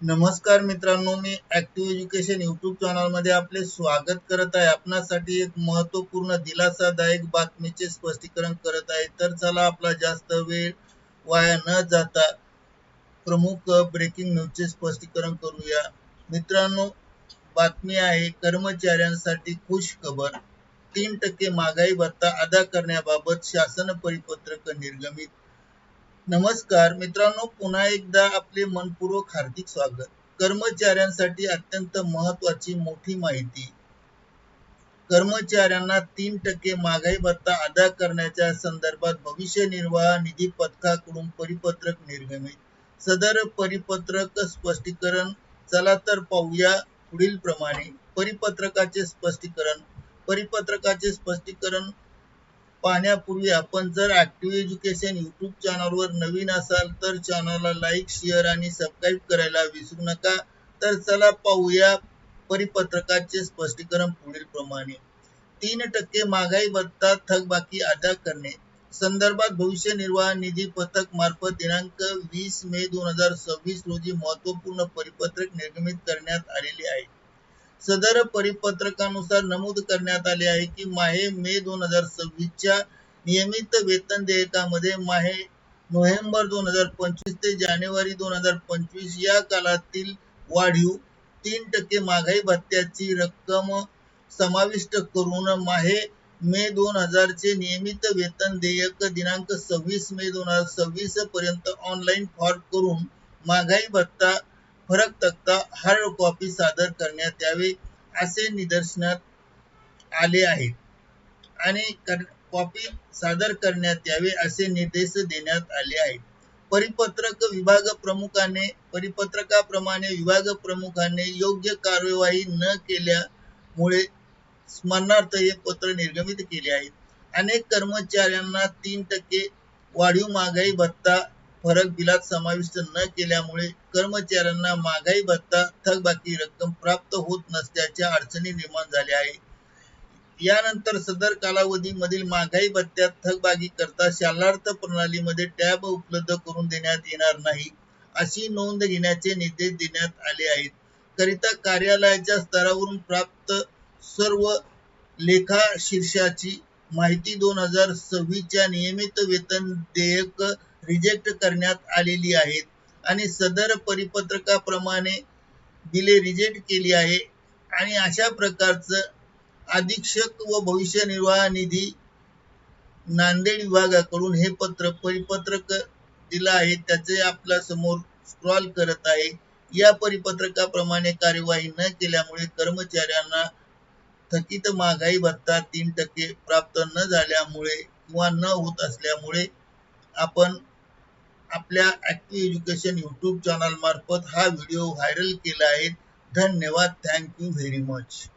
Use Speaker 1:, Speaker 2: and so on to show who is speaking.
Speaker 1: नमस्कार मित्रांनो, मी active education YouTube चॅनलमध्ये आपले स्वागत करत आहे. आपणासाठी एक महत्त्वपूर्ण दिलासादायक बातमीचे स्पष्टीकरण करत आहे. तर चला आपला जास्त वेळ वाया न जाता प्रमुख ब्रेकिंग न्यूजचे स्पष्टीकरण करूया. मित्रांनो, बातमी आहे कर्मचाऱ्यांसाठी खुश खबर. 3% महागाई भत्ता अदा करण्याबाबत शासन परिपत्रक निर्गमित. नमस्कार मित्रांनो, पुन्हा एकदा आपले मनपूर्वक हार्दिक स्वागत. कर्मचाऱ्यांसाठी अत्यंत महत्त्वाची मोठी माहिती. कर्मचाऱ्यांना 3% महागाई भत्ता अदा करण्याच्या संदर्भात भविष्य निर्वाह निधी पथकाकडून परिपत्रक निर्गमित. सदर परिपत्रक स्पष्टीकरण चला तर पाहूया पुढील प्रमाणे. परिपत्रकाचे स्पष्टीकरण पाहण्यापूर्वी आपण जर ऍक्टिव्ह एज्युकेशन यूट्यूब चॅनलवर नवीन असाल तर चॅनलला लाईक, शेअर आणि सबस्क्राईब करायला विसरू नका. तर चला पाहूया परिपत्रकाचे स्पष्टीकरण पुढील प्रमाणे. 3% महागाई भत्ता थकबाकी अदा करणे संदर्भात भविष्य निर्वाह निधी पथक मार्फत दिनांक 20 मे 2026 रोजी महत्त्वपूर्ण परिपत्रक निर्गमित करण्यात आलेले आहे. सदर परिपत्रकानुसार नमूद करण्यात आले आहे की माहे मे 2026च्या नियमित वेतन देयकामध्ये माहे नोव्हेंबर 2025 ते जानेवारी 2025 या कालातील वाढीव 3% महागाई भत्त्याची रक्कम समाविष्ट करून माहे मे 2000 चे नियमित वेतन देयक दिनांक 26 मे 2026 पर्यंत ऑनलाईन फॉर्म करून महागाई भत्ता फरक तक्ता हार्ड कॉपी सादर करण्यात यावे असे निदर्शनात आले आहेत आणि कॉपी सादर करण्यात यावे असे निर्देश देण्यात आले आहेत. परिपत्रकाप्रमाणे विभाग प्रमुखाने योग्य कार्यवाही न केल्यामुळे स्मरणार्थ हे पत्र निर्गमित केले आहे. अनेक कर्मचाऱ्यांना 3% वाढीव महागाई भत्ता फरक बिलात समाविष्ट न केल्यामुळे कर्मचाऱ्यांना महागाई भत्ता थकबाकी रक्कम प्राप्त होत नसल्याच्या अडचणी निर्माण झाल्या आहेत. यानंतर सदर कालावधीमधील महागाई भत्त्यात थकबाकी करता शालार्थ प्रणालीमध्ये टॅब उपलब्ध करून देण्यात येणार नाही अशी नोंद घेण्याचे निर्देश देण्यात आले आहेत. करिता कार्यालयाच्या स्तरावरून प्राप्त सर्व लेखा शीर्षाची माहिती 2026च्या नियमित वेतन देयक रिजेक्ट करण्यात आलेली आहेत आणि सदर परिपत्रकाप्रमाणे बिले रिजेक्ट केली आहे आणि अशा प्रकारचं अधीक्षक व भविष्य निर्वाह निधी नांदेड विभागाकडून हे परिपत्रक दिलं आहे. त्याचे आपल्या समोर स्क्रॉल करत आहे. या परिपत्रकाप्रमाणे कार्यवाही न केल्यामुळे कर्मचाऱ्यांना थकीत महागाई भत्ता 3% प्राप्त न झाल्यामुळे किंवा न होत असल्यामुळे आपण आपल्या ऍक्टिव्ह एज्युकेशन यूट्यूब चॅनल मार्फत हा व्हिडिओ व्हायरल केला आहे. धन्यवाद. Thank you very much.